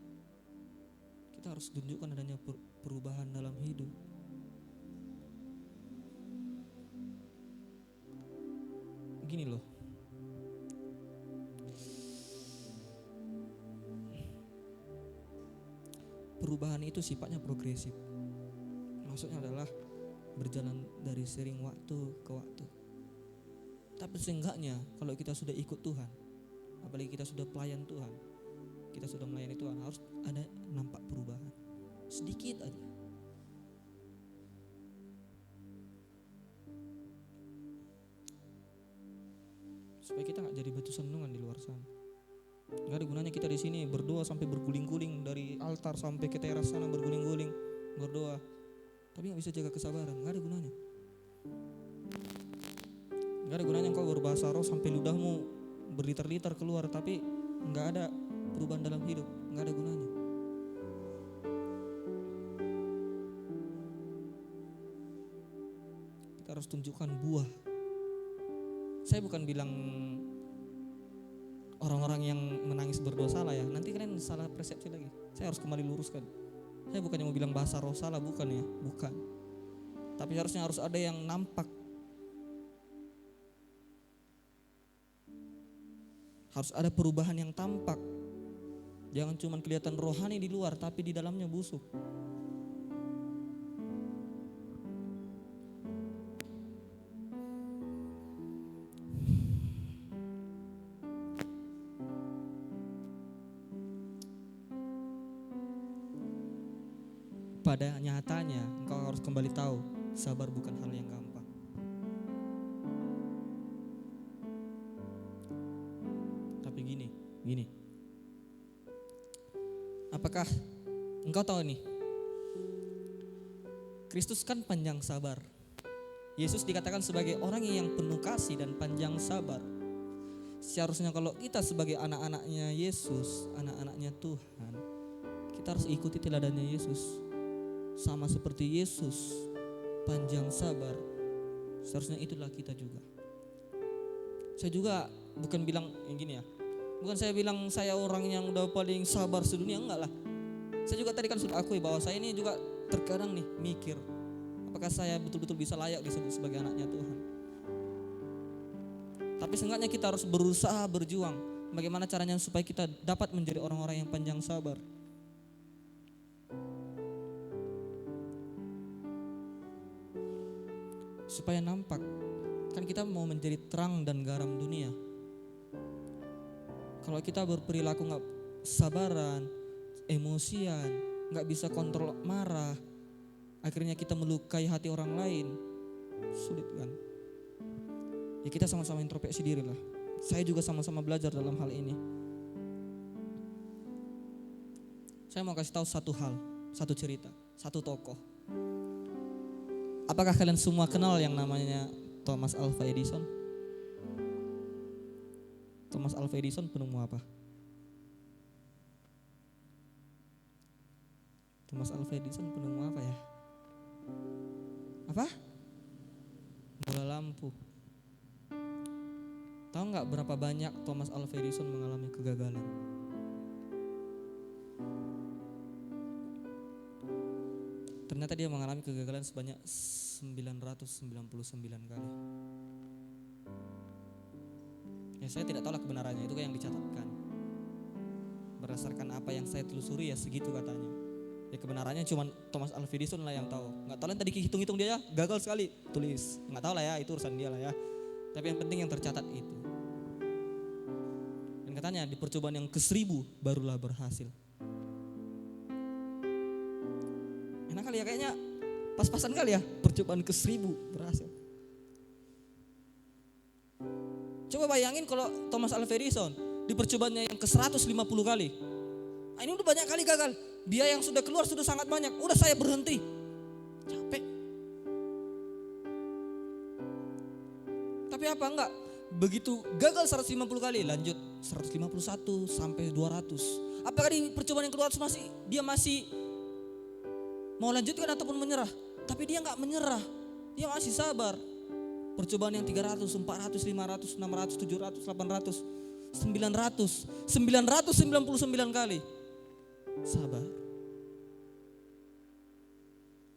kita harus tunjukkan adanya perubahan dalam hidup. Gini loh, perubahan itu sifatnya progresif. Maksudnya adalah berjalan dari sering waktu ke waktu. Tapi seenggaknya kalau kita sudah ikut Tuhan, apalagi kita sudah pelayan Tuhan, kita sudah melayani Tuhan, harus ada nampak perubahan sedikit aja. Supaya kita nggak jadi batu sandungan di luar sana. Nggak ada gunanya kita di sini berdoa sampai berguling-guling, dari altar sampai ke teras sana berguling-guling berdoa, tapi nggak bisa jaga kesabaran. Nggak ada gunanya. Nggak ada gunanya engkau berbahasa roh sampai ludahmu berliter-liter keluar, tapi nggak ada perubahan dalam hidup. Nggak ada gunanya. Kita harus tunjukkan buah. Saya bukan bilang orang-orang yang menangis berdoa salah ya. Nanti kalian salah persepsi lagi. Saya harus kembali luruskan. Saya bukannya mau bilang bahasa roh salah, bukan ya, bukan. Tapi harusnya harus ada yang nampak. Harus ada perubahan yang tampak. Jangan cuma kelihatan rohani di luar tapi di dalamnya busuk. Pada nyatanya engkau harus kembali tahu, sabar bukan hal yang gampang. Tapi gini. Apakah engkau tahu nih? Kristus kan panjang sabar. Yesus dikatakan sebagai orang yang penuh kasih dan panjang sabar. Seharusnya kalau kita sebagai anak-anaknya Yesus, anak-anaknya Tuhan, kita harus ikuti teladannya Yesus. Sama seperti Yesus panjang sabar, seharusnya itulah kita juga. Saya juga bukan bilang yang gini ya, bukan saya bilang saya orang yang udah paling sabar sedunia, enggak lah. Saya juga tadi kan sudah akui bahwa saya ini juga terkadang nih mikir, apakah saya betul-betul bisa layak disebut sebagai anaknya Tuhan. Tapi seenggaknya kita harus berusaha berjuang. Bagaimana caranya supaya kita dapat menjadi orang-orang yang panjang sabar. Supaya nampak, kan kita mau menjadi terang dan garam dunia. Kalau kita berperilaku gak sabaran, emosian, gak bisa kontrol marah, akhirnya kita melukai hati orang lain, sulit kan? Ya kita sama-sama introspeksi diri lah. Saya juga sama-sama belajar dalam hal ini. Saya mau kasih tahu satu hal, satu cerita, satu tokoh. Apakah kalian semua kenal yang namanya Thomas Alva Edison? Thomas Alva Edison penemu apa? Thomas Alva Edison penemu apa ya? Apa? Bola lampu. Tahu nggak berapa banyak Thomas Alva Edison mengalami kegagalan? Ternyata dia mengalami kegagalan sebanyak 999 kali. Ya saya tidak tahu lah kebenarannya, itu yang dicatatkan. Berdasarkan apa yang saya telusuri ya segitu katanya. Ya kebenarannya cuma Thomas Alva Edison lah yang tahu. Nggak tahu lah tadi hitung-hitung dia ya gagal sekali, tulis. Nggak tahu lah ya, itu urusan dia lah ya. Tapi yang penting yang tercatat itu. Dan katanya di percobaan yang ke-1000 barulah berhasil. Enak kali ya kayaknya, pas-pasan kali ya percobaan ke-1000 berhasil. Coba bayangin kalau Thomas Alva Edison di percobaannya yang ke-150 kali. Nah, ini udah banyak kali gagal. Biaya yang sudah keluar sudah sangat banyak. Udah saya berhenti. Capek. Tapi apa enggak? Begitu gagal 150 kali, lanjut 151 sampai 200. Apakah di percobaan yang kedua dia masih mau lanjutkan ataupun menyerah? Tapi dia enggak menyerah. Dia masih sabar. Percobaan yang 300, 400, 500, 600, 700, 800, 900, 999 kali. Sabar.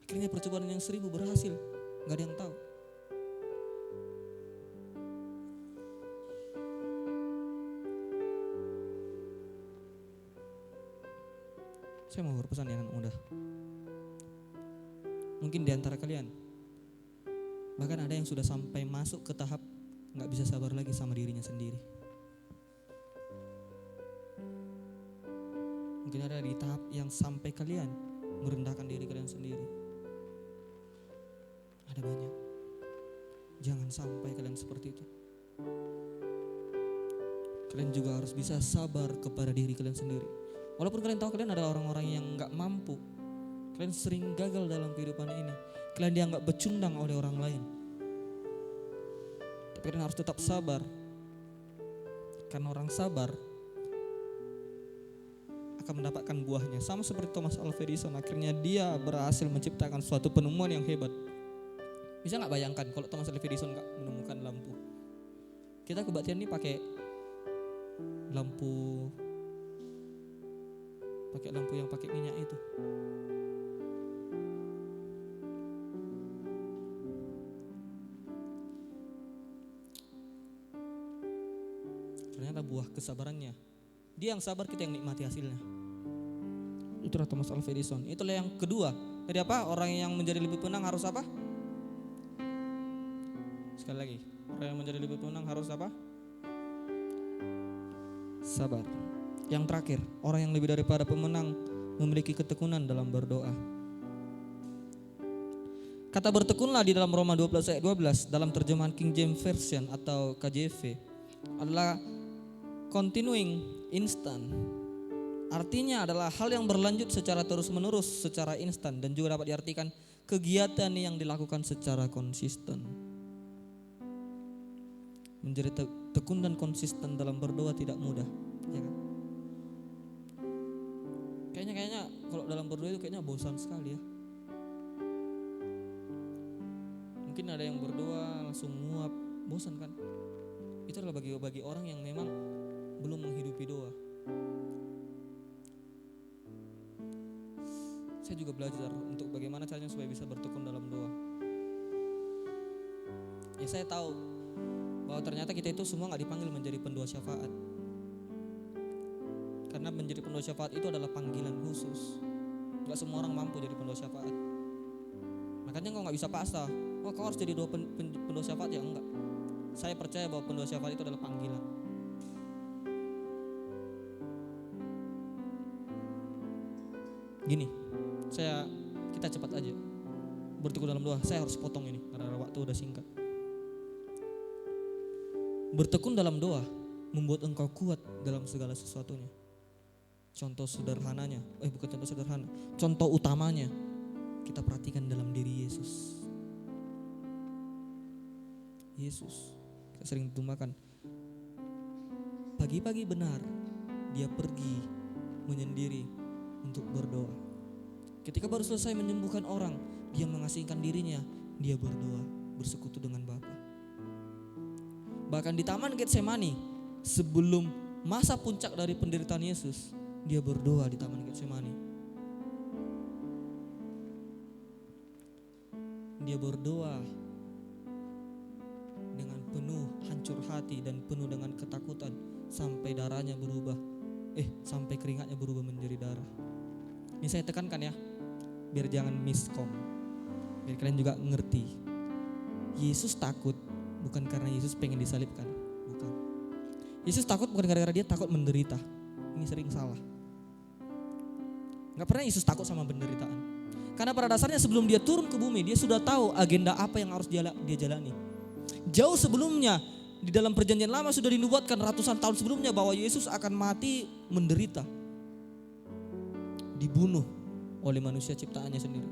Akhirnya percobaan yang 1000 berhasil. Gak ada yang tahu. Saya mau berpesan ya anak muda. Mungkin di antara kalian bahkan ada yang sudah sampai masuk ke tahap gak bisa sabar lagi sama dirinya sendiri. Mungkin ada di tahap yang sampai kalian merendahkan diri kalian sendiri. Ada banyak. Jangan sampai kalian seperti itu. Kalian juga harus bisa sabar kepada diri kalian sendiri. Walaupun kalian tahu kalian adalah orang-orang yang gak mampu. Kalian sering gagal dalam kehidupan ini. Kalian dianggap becundang oleh orang lain. Tapi kalian harus tetap sabar. Karena orang sabar akan mendapatkan buahnya. Sama seperti Thomas Alva Edison, akhirnya dia berhasil menciptakan suatu penemuan yang hebat. Bisa gak bayangkan kalau Thomas Alva Edison gak menemukan lampu? Kita kebaktian ini pakai lampu yang pakai minyak itu. Ternyata buah kesabarannya. Dia yang sabar, kita yang nikmati hasilnya. Itulah Thomas Alva Edison. Itulah yang kedua. Jadi apa? Orang yang menjadi lebih penang harus apa? Sekali lagi. Orang yang menjadi lebih penang harus apa? Sabar. Yang terakhir, orang yang lebih daripada pemenang memiliki ketekunan dalam berdoa. Kata bertekunlah di dalam Roma 12 ayat 12 dalam terjemahan King James Version atau KJV adalah continuing instant. Artinya adalah hal yang berlanjut secara terus-menerus, secara instan, dan juga dapat diartikan kegiatan yang dilakukan secara konsisten. Menjadi tekun dan konsisten dalam berdoa tidak mudah, ya kan? Kayaknya kalau dalam berdoa itu kayaknya bosan sekali ya. Mungkin ada yang berdoa langsung nguap, bosan kan? Itu adalah bagi orang yang memang belum menghidupi doa. Saya juga belajar untuk bagaimana caranya supaya bisa bertekun dalam doa. Ya saya tahu bahwa ternyata kita itu semua gak dipanggil menjadi pendoa syafaat. Karena menjadi pendoa syafaat itu adalah panggilan khusus. Gak semua orang mampu jadi pendoa syafaat. Makanya kau gak bisa paksa, oh kau harus jadi pendoa syafaat, ya enggak. Saya percaya bahwa pendoa syafaat itu adalah panggilan. Gini, kita cepat aja bertekun dalam doa. Saya harus potong ini karena waktu udah singkat. Bertekun dalam doa membuat engkau kuat dalam segala sesuatunya. Contoh sederhananya, bukan contoh sederhana, contoh utamanya kita perhatikan dalam diri Yesus. Kita sering ditumbakan. Pagi-pagi benar dia pergi menyendiri untuk berdoa. Ketika baru selesai menyembuhkan orang, dia mengasingkan dirinya, dia berdoa, bersekutu dengan Bapa. Bahkan di Taman Getsemani, sebelum masa puncak dari penderitaan Yesus, dia berdoa di Taman Getsemani. Dia berdoa dengan penuh hancur hati dan penuh dengan ketakutan sampai darahnya berubah. Sampai keringatnya berubah menjadi darah. Ini saya tekankan ya, biar jangan miskom, biar kalian juga ngerti. Yesus takut bukan karena Yesus pengen disalibkan, bukan. Yesus takut bukan gara-gara dia takut menderita. Ini sering salah. Gak pernah Yesus takut sama penderitaan. Karena pada dasarnya sebelum dia turun ke bumi, dia sudah tahu agenda apa yang harus dia jalani. Jauh sebelumnya, di dalam perjanjian lama sudah dinubuatkan ratusan tahun sebelumnya bahwa Yesus akan mati, menderita, dibunuh oleh manusia ciptaannya sendiri.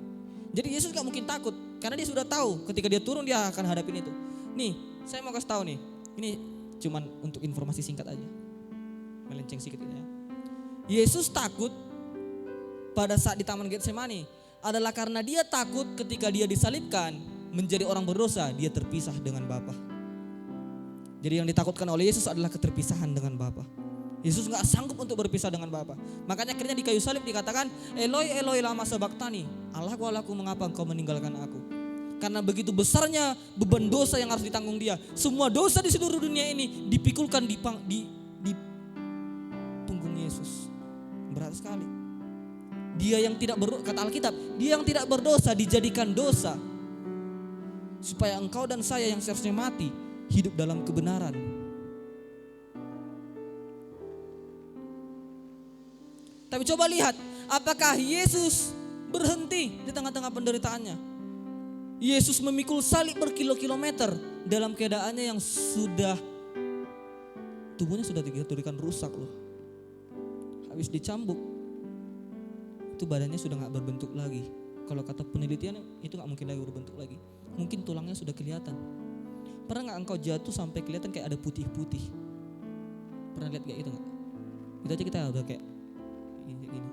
Jadi Yesus gak mungkin takut karena dia sudah tahu ketika dia turun dia akan hadapin itu. Nih, saya mau kasih tahu nih. Ini cuman untuk informasi singkat aja. Melenceng sedikit ya. Yesus takut pada saat di Taman Getsemani adalah karena dia takut ketika dia disalibkan menjadi orang berdosa, dia terpisah dengan Bapa. Jadi yang ditakutkan oleh Yesus adalah keterpisahan dengan Bapa. Yesus gak sanggup untuk berpisah dengan Bapa. Makanya akhirnya di kayu salib dikatakan, Eloi, Eloi lama sabachthani. Allahku, Allahku, mengapa engkau meninggalkan aku? Karena begitu besarnya beban dosa yang harus ditanggung dia. Semua dosa di seluruh dunia ini dipikulkan di punggung Yesus. Berat sekali. Dia yang tidak berdosa, kata Alkitab, dia yang tidak berdosa dijadikan dosa. Supaya engkau dan saya yang seharusnya mati, hidup dalam kebenaran. Tapi coba lihat, apakah Yesus berhenti di tengah-tengah penderitaannya? Yesus memikul salib berkilo-kilometer dalam keadaannya yang sudah, tubuhnya sudah dikategorikan rusak loh. Habis dicambuk, itu badannya sudah gak berbentuk lagi. Kalau kata penelitian itu gak mungkin lagi berbentuk lagi. Mungkin tulangnya sudah kelihatan. Pernah gak engkau jatuh sampai kelihatan kayak ada putih-putih? Pernah lihat kayak itu gak? Itu aja kita udah kayak gini.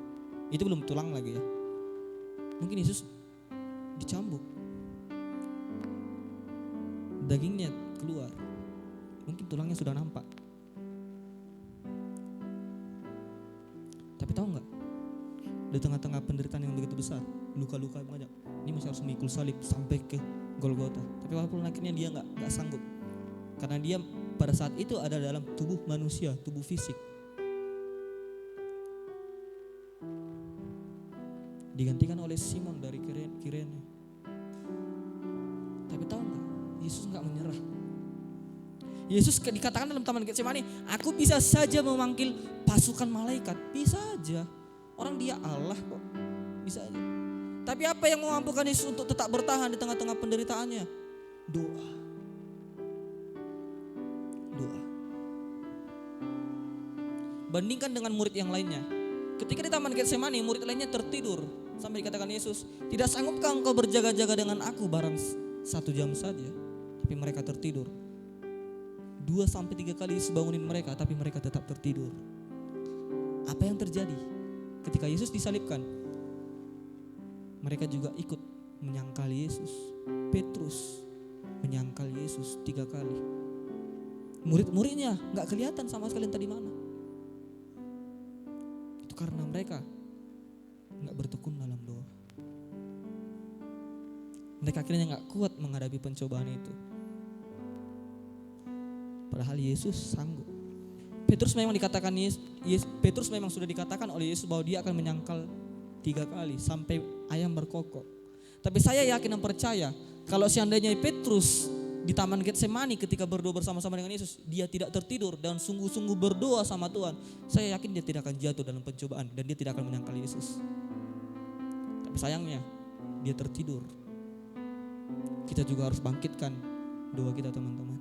Itu belum tulang lagi ya. Mungkin Yesus dicambuk, dagingnya keluar, mungkin tulangnya sudah nampak. Tapi tahu gak, di tengah-tengah penderitaan yang begitu besar, luka-luka banyak, ini masih harus memikul salib sampai ke Golgota. Tapi walaupun akhirnya dia gak sanggup, karena dia pada saat itu ada dalam tubuh manusia, tubuh fisik. Digantikan oleh Simon dari Kirene. Tapi tahu gak, Yesus gak menyerah. Yesus dikatakan dalam Taman Getsemani, aku bisa saja memanggil pasukan malaikat. Bisa aja, orang dia Allah kok, bisa aja. Tapi apa yang memampukan Yesus untuk tetap bertahan di tengah-tengah penderitaannya? Doa. Bandingkan dengan murid yang lainnya. Ketika di Taman Getsemani, murid lainnya tertidur. Sampai dikatakan Yesus, tidak sanggupkah engkau berjaga-jaga dengan aku barang 1 jam saja? Tapi mereka tertidur. 2-3 kali Yesus bangunin mereka, tapi mereka tetap tertidur. Apa yang terjadi? Ketika Yesus disalibkan, mereka juga ikut menyangkal Yesus. Petrus menyangkal Yesus 3 kali. Murid-muridnya gak kelihatan sama sekali tadi mana. Itu karena mereka gak bertekun dalam doa. Mereka akhirnya gak kuat menghadapi pencobaan itu. Padahal Yesus sanggup. Petrus memang sudah dikatakan oleh Yesus bahwa dia akan menyangkal 3 kali sampai ayam berkokok. Tapi saya yakin dan percaya kalau seandainya Petrus di Taman Getsemani ketika berdoa bersama-sama dengan Yesus, dia tidak tertidur dan sungguh-sungguh berdoa sama Tuhan, saya yakin dia tidak akan jatuh dalam pencobaan dan dia tidak akan menyangkal Yesus. Tapi sayangnya dia tertidur. Kita juga harus bangkitkan doa kita, teman-teman.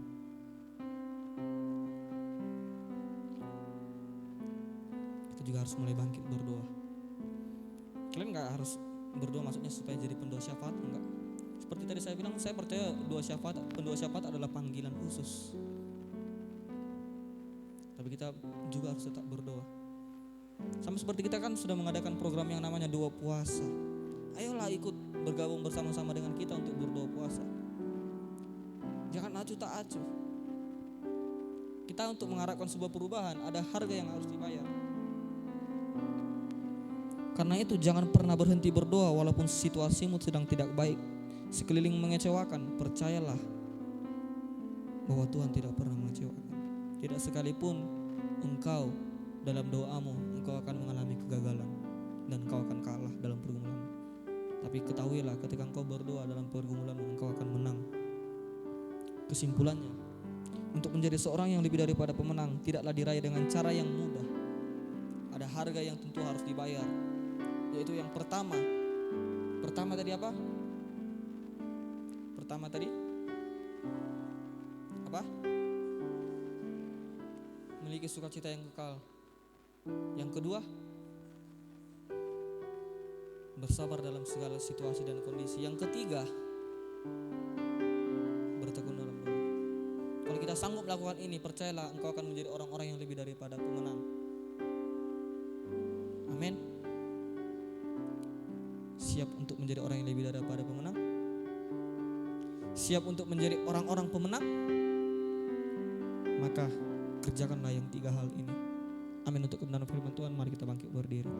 Kita juga harus mulai bangkit berdoa. Kalian gak harus berdoa maksudnya supaya jadi pendoa syafaat, enggak. Seperti tadi saya bilang, saya percaya pendoa syafaat adalah panggilan khusus. Tapi kita juga harus tetap berdoa. Sama seperti kita kan sudah mengadakan program yang namanya doa puasa. Ayolah ikut bergabung bersama-sama dengan kita untuk berdoa puasa. Jangan acuh tak acuh. Kita untuk mengharapkan sebuah perubahan, ada harga yang harus dibayar. Karena itu jangan pernah berhenti berdoa walaupun situasimu sedang tidak baik, sekeliling mengecewakan. Percayalah bahwa Tuhan tidak pernah mengecewakan. Tidak sekalipun engkau dalam doamu engkau akan mengalami kegagalan dan engkau akan kalah dalam pergumulan. Tapi ketahuilah ketika engkau berdoa dalam pergumulan engkau akan menang. Kesimpulannya, untuk menjadi seorang yang lebih daripada pemenang tidaklah diraih dengan cara yang mudah. Ada harga yang tentu harus dibayar, yaitu yang pertama tadi apa? Pertama tadi apa? Memiliki sukacita yang kekal. Yang kedua, bersabar dalam segala situasi dan kondisi. Yang ketiga, bertekun dalam doa. Kalau kita sanggup melakukan ini, percayalah engkau akan menjadi orang-orang yang lebih daripada pemenang. Amin. Siap untuk menjadi orang yang lebih daripada pemenang? Siap untuk menjadi orang-orang pemenang? Maka kerjakanlah yang 3 hal ini. Amin. Untuk kebenaran firman Tuhan, mari kita bangkit berdiri.